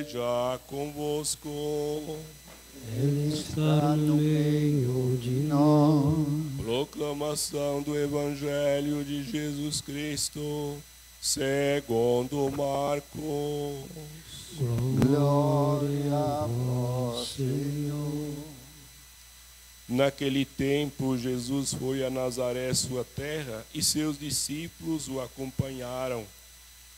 esteja convosco. Ele está no meio de nós. Proclamação do Evangelho de Jesus Cristo, segundo Marcos. Glória a vós, Senhor. Naquele tempo, Jesus foi a Nazaré, sua terra, e seus discípulos o acompanharam.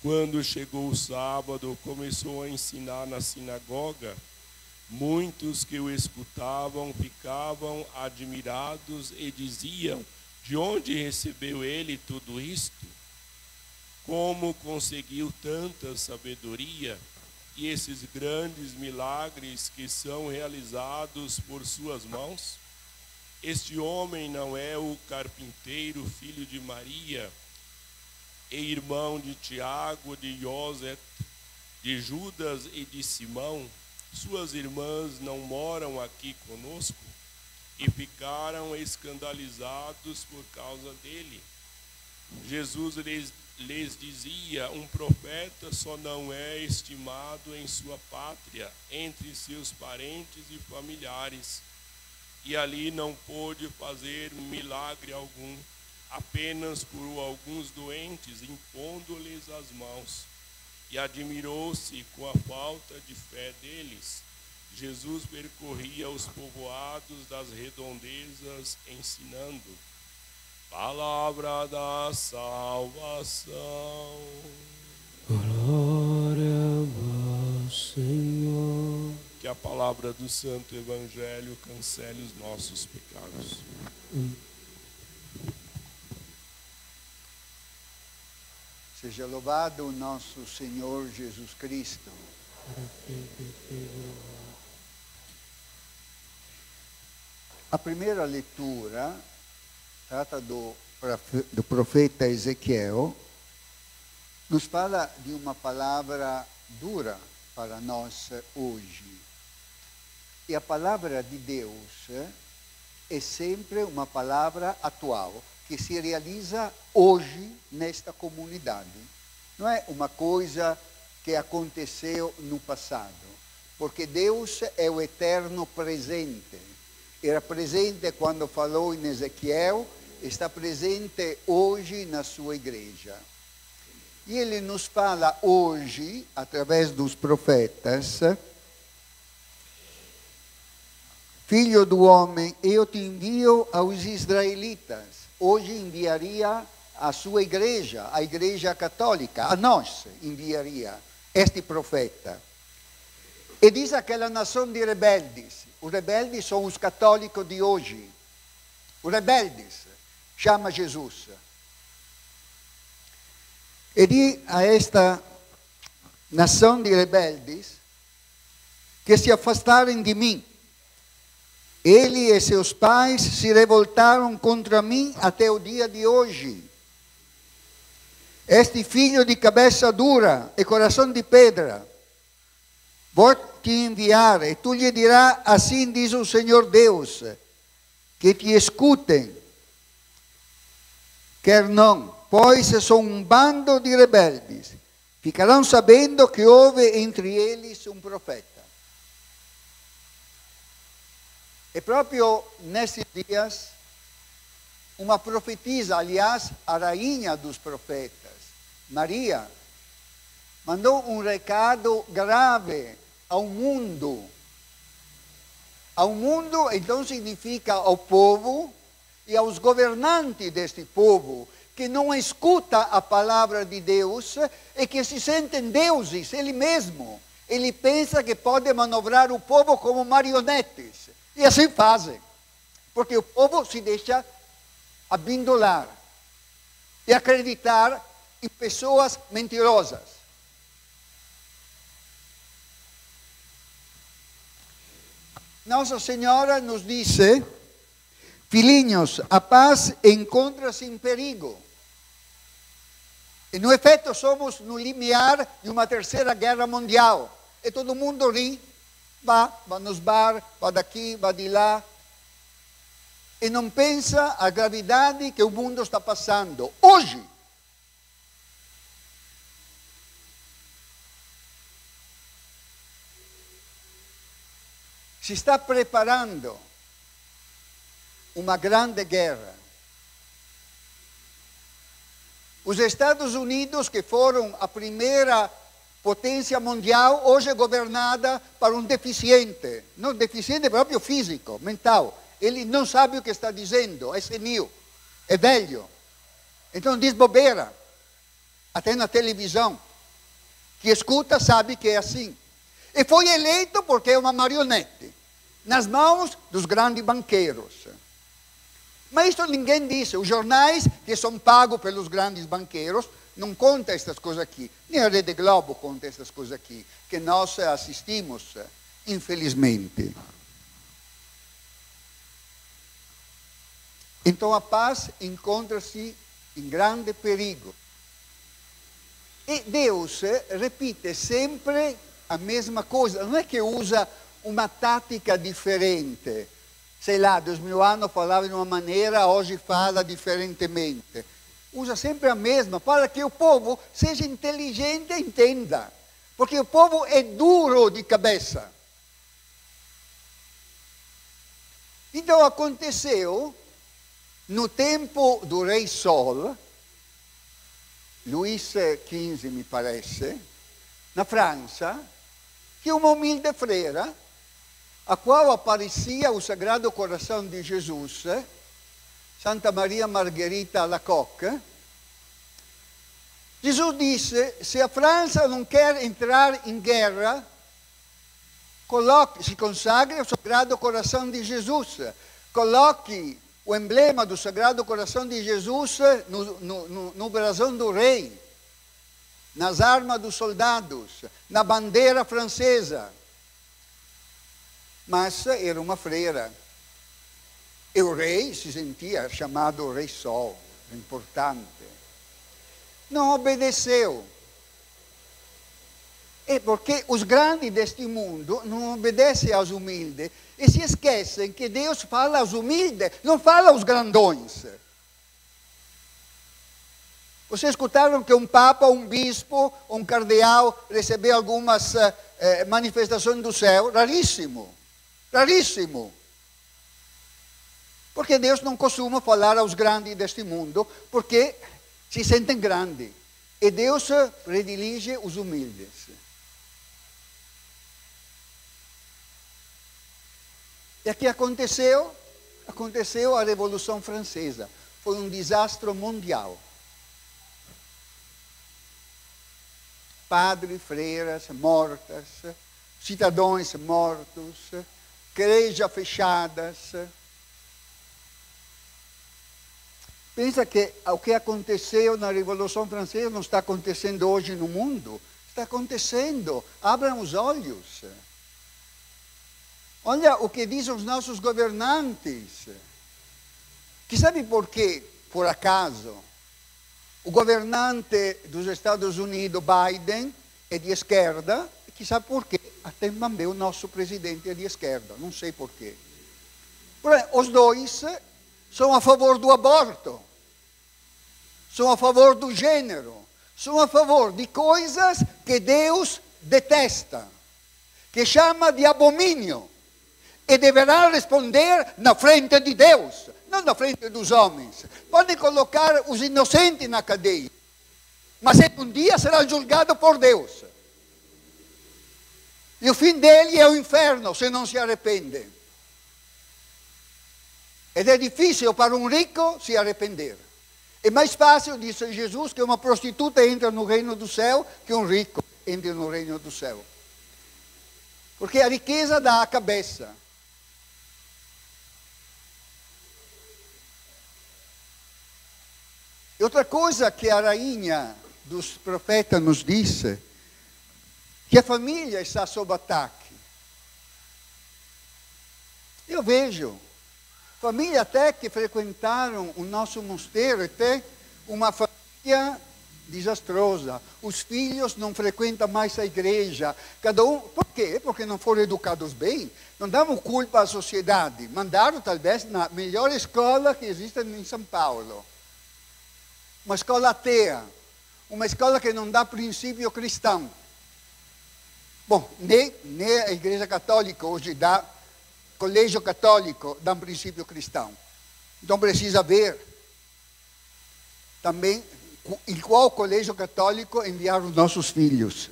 Quando chegou o sábado, começou a ensinar na sinagoga. Muitos que o escutavam ficavam admirados e diziam: de onde recebeu ele tudo isto? Como conseguiu tanta sabedoria e esses grandes milagres que são realizados por suas mãos? Este homem não é o carpinteiro, filho de Maria, e irmão de Tiago, de José, de Judas e de Simão? Suas irmãs não moram aqui conosco? E ficaram escandalizados por causa dele. Jesus lhes dizia: um profeta só não é estimado em sua pátria, entre seus parentes e familiares. E ali não pôde fazer milagre algum, apenas curou alguns doentes, impondo-lhes as mãos. E admirou-se com a falta de fé deles. Jesus percorria os povoados das redondezas, ensinando. Palavra da salvação. Glória a vós, Senhor. Que a palavra do Santo Evangelho cancele os nossos pecados. Seja louvado o nosso Senhor Jesus Cristo. A primeira leitura trata do profeta Ezequiel, nos fala de uma palavra dura para nós hoje. E a palavra de Deus é sempre uma palavra atual, que se realiza hoje nesta comunidade. Não é uma coisa que aconteceu no passado, porque Deus é o eterno presente. Era presente quando falou em Ezequiel, está presente hoje na sua igreja. E ele nos fala hoje, através dos profetas: Filho do homem, eu te envio aos israelitas. Hoje enviaria a sua igreja, a igreja católica, a nós enviaria este profeta. E diz aquela nação de rebeldes. Os rebeldes são os católicos de hoje. Os rebeldes chama Jesus. E diz a esta nação de rebeldes que se afastarem de mim. Ele e seus pais se revoltaram contra mim até o dia de hoje. Este filho de cabeça dura e coração de pedra, vou te enviar, e tu lhe dirás: assim diz o Senhor Deus, que te escutem, quer não, pois são um bando de rebeldes. Ficarão sabendo que houve entre eles um profeta. E proprio nesses dias, uma profetisa, aliás, a rainha dos profetas, Maria, mandou um recado grave ao mundo. Ao mundo, então, significa ao povo e aos governantes deste povo, que não escuta a palavra de Deus e que se sentem deuses, ele mesmo. Ele pensa que pode manobrar o povo como marionetes. E assim fazem, porque o povo se deixa abindolar e acreditar em pessoas mentirosas. Nossa Senhora nos disse: filhinhos, a paz encontra-se em perigo. E no efeito somos no limiar de uma terceira guerra mundial. E todo mundo ri. Vai nos bar, vai daqui, vai de lá. E não pensa a gravidade que o mundo está passando hoje. si sta preparando uma grande guerra. Os Estados Unidos, que foram a primeira potência mundial, hoje é governada por um deficiente. Não deficiente próprio físico, mental. Ele não sabe o que está dizendo, é senil, é velho. Então diz bobeira, até na televisão. Que escuta sabe que é assim. E foi eleito porque é uma marionete, nas mãos dos grandes banqueiros. Mas isso ninguém disse. Os jornais que são pagos pelos grandes banqueiros não contam estas coisas aqui. Nem a Rede Globo conta estas coisas aqui, que nós assistimos, infelizmente. Então a paz encontra-se em grande perigo. E Deus repete sempre a mesma coisa. Não é que usa uma tática diferente. Sei lá, 2000 anos falava de uma maneira, hoje fala diferentemente. Usa sempre a mesma, para que o povo seja inteligente e entenda. Porque o povo é duro de cabeça. Então aconteceu, no tempo do rei Sol, Luís XV me parece, na França, que uma humilde freira, a qual aparecia o Sagrado Coração de Jesus, Santa Maria Margherita Alacoque, Jesus disse, se a França não quer entrar em guerra, se consagre ao Sagrado Coração de Jesus, coloque o emblema do Sagrado Coração de Jesus no brasão do rei, nas armas dos soldados, na bandeira francesa. Mas era uma freira. E o rei se sentia chamado Rei Sol, importante. Não obedeceu. É porque os grandes deste mundo não obedecem aos humildes e se esquecem que Deus fala aos humildes, não fala aos grandões. Vocês escutaram que um papa, um bispo, um cardeal recebeu algumas manifestações do céu? Raríssimo. Raríssimo. Porque Deus não costuma falar aos grandes deste mundo, porque se sentem grandes. E Deus predilige os humildes. E o que aconteceu? Aconteceu a Revolução Francesa. Foi um desastre mundial. Padres, freiras mortas, cidadãos mortos, igrejas fechadas. Pensa que o que aconteceu na Revolução Francesa não está acontecendo hoje no mundo? Está acontecendo. Abram os olhos. Olha o que dizem os nossos governantes. Que sabe por quê? Por acaso, o governante dos Estados Unidos, Biden, é de esquerda. E que sabe por quê? Até também o nosso presidente é de esquerda. Não sei por quê. Os dois são a favor do aborto. São a favor do gênero. São a favor de coisas que Deus detesta. Que chama de abomínio. E deverá responder na frente de Deus, não na frente dos homens. Podem colocar os inocentes na cadeia, mas um dia será julgado por Deus. E o fim dele é o inferno, se não se arrepende. Ed é difícil para um rico se arrepender. É mais fácil, disse Jesus, que uma prostituta entre no reino do céu, que um rico entre no reino do céu. Porque a riqueza dá a cabeça. E outra coisa que a rainha dos profetas nos disse, que a família está sob ataque. Eu vejo família até que frequentaram o nosso mosteiro, até uma família desastrosa. Os filhos não frequentam mais a igreja. Cada um, por quê? Porque não foram educados bem. Não davam culpa à sociedade. Mandaram talvez na melhor escola que existe em São Paulo. Uma escola atea, uma escola que não dá princípio cristão. Bom, nem a Igreja Católica hoje dá colégio católico dá um princípio cristão. Então precisa ver também em qual colégio católico enviar os nossos filhos.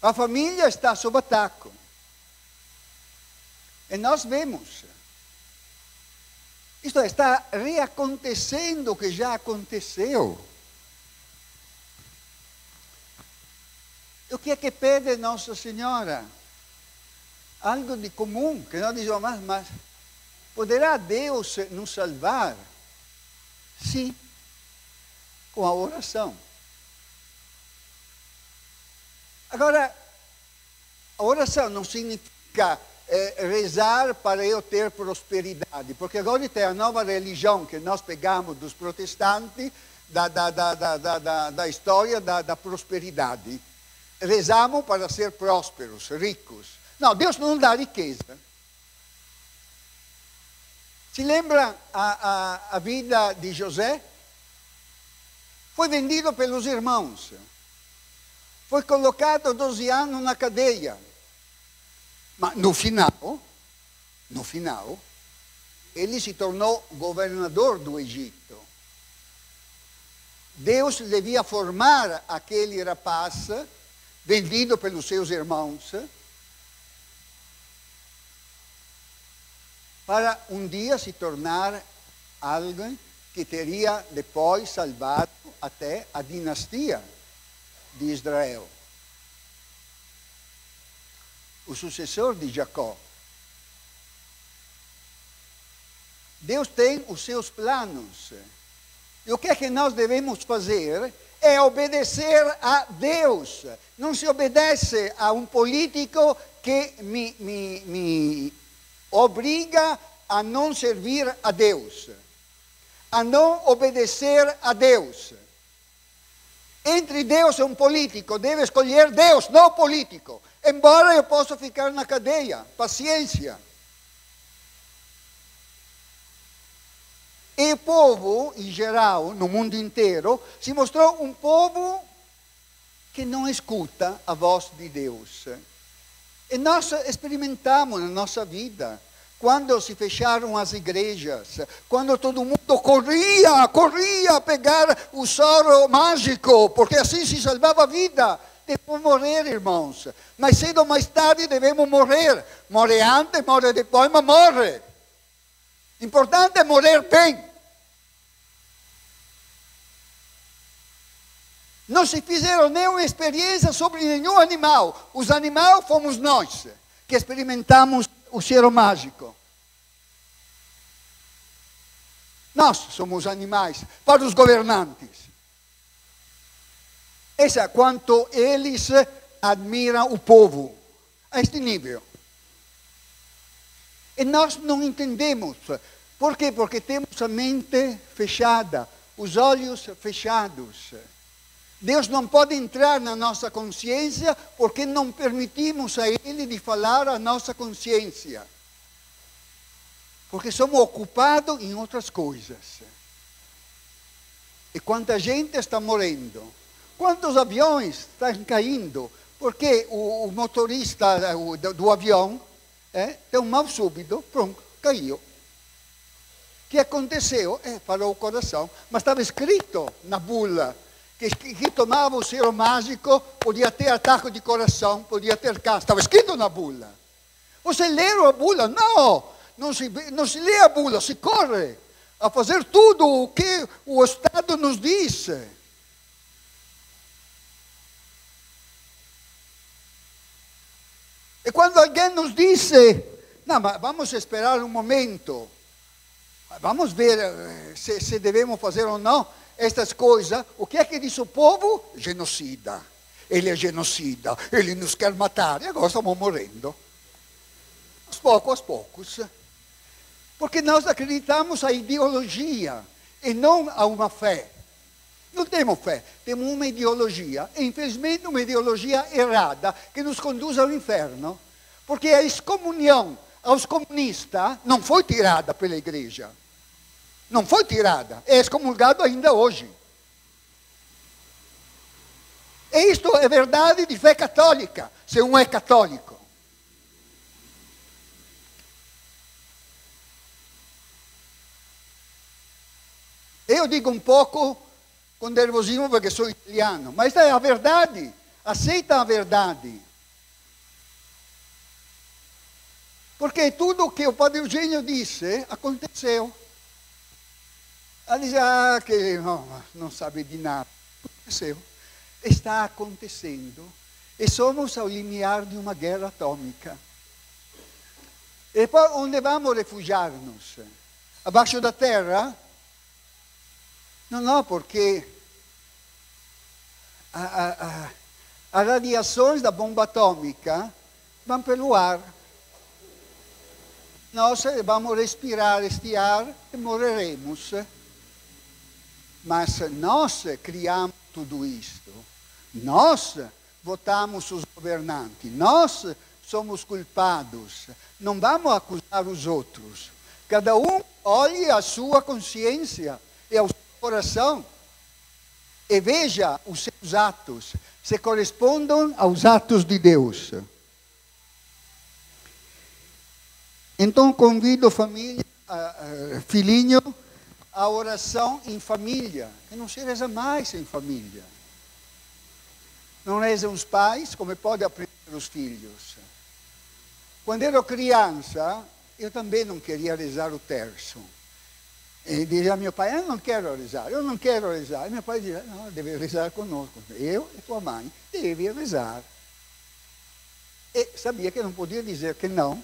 A família está sob ataque. E nós vemos. Isto está reacontecendo o que já aconteceu. O que é que pede Nossa Senhora? Algo de comum, que nós dizemos, mas poderá Deus nos salvar? Sim, com a oração. Agora, a oração não significa rezar para eu ter prosperidade, porque agora tem a nova religião que nós pegamos dos protestantes, da história da prosperidade. Rezamos para ser prósperos, ricos. Não, Deus não dá riqueza. Se lembra a vida de José? Foi vendido pelos irmãos. Foi colocado 12 anos na cadeia. Mas no final, ele se tornou governador do Egito. Deus devia formar aquele rapaz, vendido pelos seus irmãos, para um dia se tornar alguém que teria depois salvado até a dinastia de Israel. O sucessor de Jacó. Deus tem os seus planos. E o que é que nós devemos fazer? É obedecer a Deus. Não se obedece a um político que me obriga a não servir a Deus, a não obedecer a Deus. Entre Deus e um político, deve escolher Deus, não o político. Embora eu possa ficar na cadeia, paciência. E o povo, em geral, no mundo inteiro, se mostrou um povo que não escuta a voz de Deus. E nós experimentamos na nossa vida, quando se fecharam as igrejas, quando todo mundo corria a pegar o soro mágico, porque assim se salvava a vida. Devemos morrer, irmãos. Mais cedo ou mais tarde devemos morrer. Morre antes, morre depois, mas morre. Importante é morrer bem. Não se fizeram nenhuma experiência sobre nenhum animal. Os animais fomos nós, que experimentamos o cheiro mágico. Nós somos animais para os governantes. Essa é quanto eles admiram o povo, a este nível. E nós não entendemos. Por quê? Porque temos a mente fechada, os olhos fechados. Deus não pode entrar na nossa consciência porque não permitimos a Ele de falar a nossa consciência. Porque somos ocupados em outras coisas. E quanta gente está morrendo. Quantos aviões estão caindo? Porque o motorista do avião tem um mal súbito, pronto, caiu. O que aconteceu? Parou o coração. Mas estava escrito na bula que tomava o soro mágico podia ter ataque de coração, podia ter câncer. Estava escrito na bula. Você leu a bula? Não se lê a bula, se corre a fazer tudo o que o Estado nos diz. E quando alguém nos diz, não, mas vamos esperar um momento, vamos ver se devemos fazer ou não estas coisas, o que é que diz o povo? Genocida. Ele é genocida, ele nos quer matar. E agora estamos morrendo. Aos poucos. Porque nós acreditamos a ideologia e não a uma fé. Não temos fé, temos uma ideologia. E infelizmente uma ideologia errada que nos conduz ao inferno. Porque a excomunhão aos comunistas não foi tirada pela igreja. Não foi tirada, é excomulgado ainda hoje. E isto é verdade de fé católica, se um é católico. eu digo um pouco com nervosismo porque sou italiano, mas esta é a verdade. Aceita a verdade. Porque tudo o que o Padre Eugênio disse aconteceu. Ela diz, que não sabe de nada. Aconteceu. Está acontecendo. E somos ao limiar de uma guerra atômica. E poi onde vamos refugiar-nos? Abaixo da terra? Não, porque as radiações da bomba atômica vão pelo ar. Nós vamos respirar este ar e morreremos. Mas nós criamos tudo isto. Nós votamos os governantes. Nós somos culpados. Não vamos acusar os outros. Cada um olhe a sua consciência e ao seu coração e veja os seus atos, se correspondem aos atos de Deus. Então convido família, filhinho, a oração em família, que não se reza mais em família. Não rezam os pais, como pode aprender os filhos. Quando era criança, eu também não queria rezar o terço. E dizia a meu pai, eu não quero rezar. E meu pai dizia, não, deve rezar conosco. Eu e tua mãe devem rezar. E sabia que não podia dizer que não,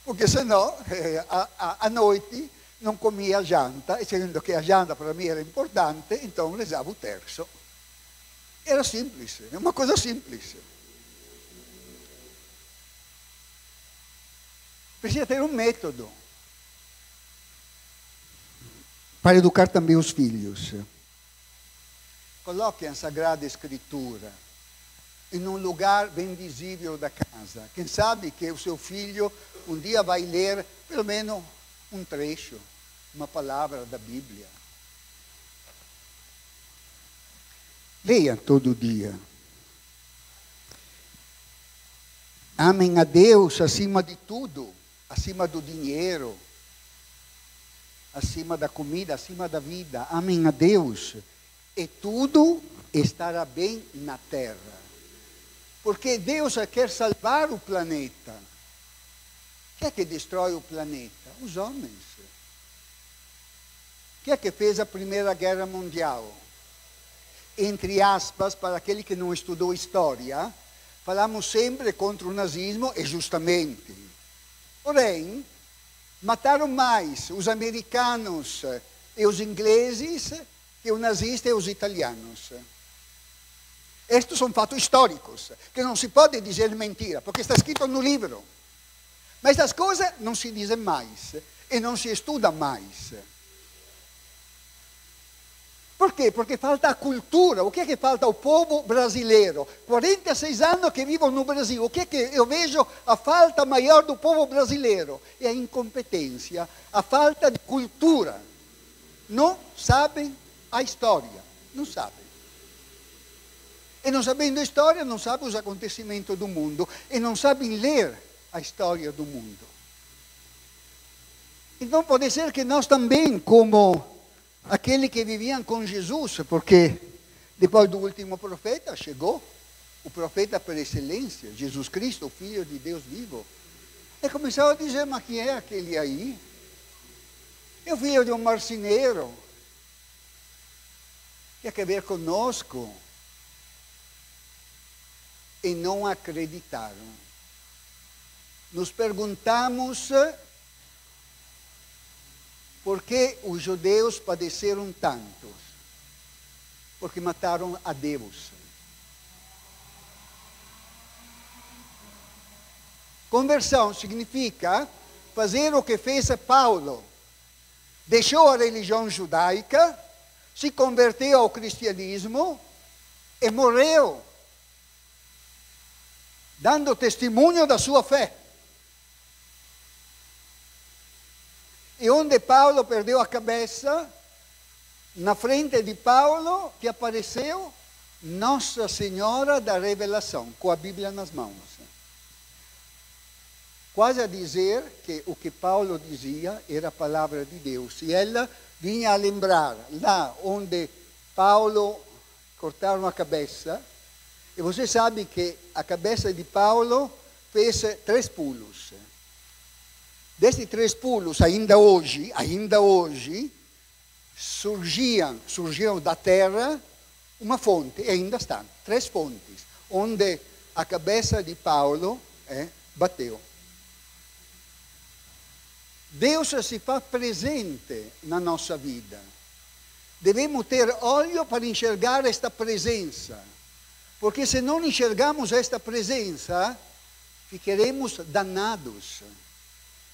porque senão, à noite, não comia a janta, e sendo que a janta para mim era importante, então rezava o terço. Era simples, é uma coisa simples. Precisa ter um método para educar também os filhos. Coloque a Sagrada Escritura em um lugar bem visível da casa. Quem sabe que o seu filho um dia vai ler pelo menos um trecho, uma palavra da Bíblia. Leia todo dia. Amem a Deus acima de tudo, acima do dinheiro, acima da comida, acima da vida. Amem a Deus e tudo estará bem na terra. Porque Deus quer salvar o planeta. Quem é que destrói o planeta? Os homens. Quem é que fez a Primeira Guerra Mundial? Entre aspas, para aquele que não estudou história, falamos sempre contra o nazismo, e justamente. Porém, mataram mais os americanos e os ingleses que os nazistas e os italianos. Estes são fatos históricos, que não se pode dizer mentira, porque está escrito no livro. Mas as coisas não se dizem mais, e não se estuda mais. Por quê? Porque falta a cultura. O que é que falta ao povo brasileiro? 46 anos que vivo no Brasil. O que é que eu vejo a falta maior do povo brasileiro? É a incompetência, a falta de cultura. Não sabem a história. Não sabem. E não sabendo a história, não sabem os acontecimentos do mundo. E não sabem ler a história do mundo. Então pode ser que nós também, como aquele que viviam com Jesus, porque depois do último profeta chegou o profeta por excelência, Jesus Cristo, o Filho de Deus vivo. E começaram a dizer, mas quem é aquele aí? É o filho de um marceneiro. Tem que ver conosco. E não acreditaram. Nos perguntamos por que os judeus padeceram tanto? Porque mataram a Deus. Conversão significa fazer o que fez Paulo. Deixou a religião judaica, se converteu ao cristianismo e morreu, dando testemunho da sua fé. E onde Paulo perdeu a cabeça, na frente de Paulo, que apareceu Nossa Senhora da Revelação, com a Bíblia nas mãos. Quase a dizer que o que Paulo dizia era a palavra de Deus. E ela vinha a lembrar lá onde Paulo cortaram a cabeça. E você sabe que a cabeça de Paulo fez 3 pulos. Desses 3 pulos, ainda hoje, surgiam da terra uma fonte, e ainda estão, 3 fontes, onde a cabeça de Paulo bateu. Deus se faz presente na nossa vida. Devemos ter olho para enxergar esta presença, porque se não enxergarmos esta presença, ficaremos danados.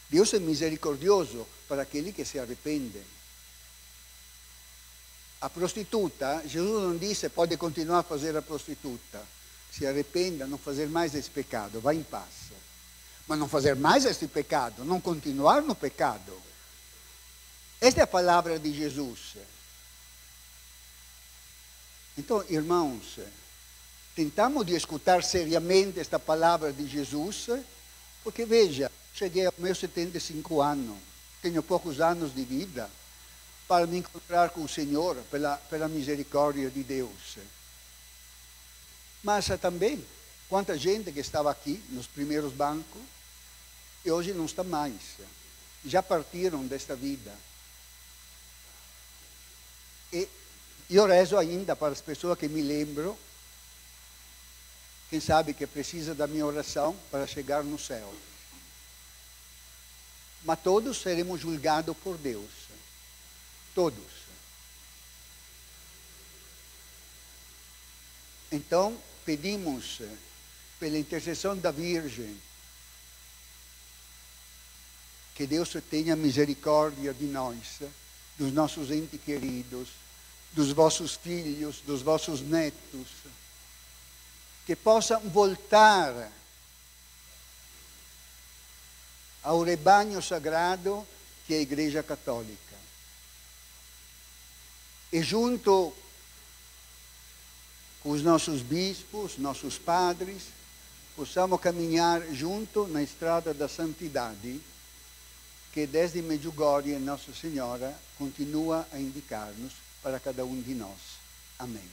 Deus é misericordioso para aquele que se arrepende. A prostituta, Jesus não disse pode continuar a fazer a prostituta. Se arrependa, não fazer mais esse pecado, vá em paz. Mas não fazer mais esse pecado, não continuar no pecado. Esta é a palavra de Jesus. Então, irmãos, tentamos de escutar seriamente esta palavra de Jesus, porque veja, cheguei aos meus 75 anos, tenho poucos anos de vida, para me encontrar com o Senhor, pela misericórdia de Deus. Mas também, quanta gente que estava aqui, nos primeiros bancos, e hoje não está mais. Já partiram desta vida. E eu rezo ainda para as pessoas que me lembram, quem sabe que precisa da minha oração para chegar no céu. Mas todos seremos julgados por Deus. Todos. Então, pedimos, pela intercessão da Virgem, que Deus tenha misericórdia de nós, dos nossos entes queridos, dos vossos filhos, dos vossos netos, que possam voltar ao rebanho sagrado que é a Igreja Católica. E junto com os nossos bispos, nossos padres, possamos caminhar junto na estrada da santidade, que desde Medjugorje Nossa Senhora continua a indicar-nos para cada um de nós. Amém.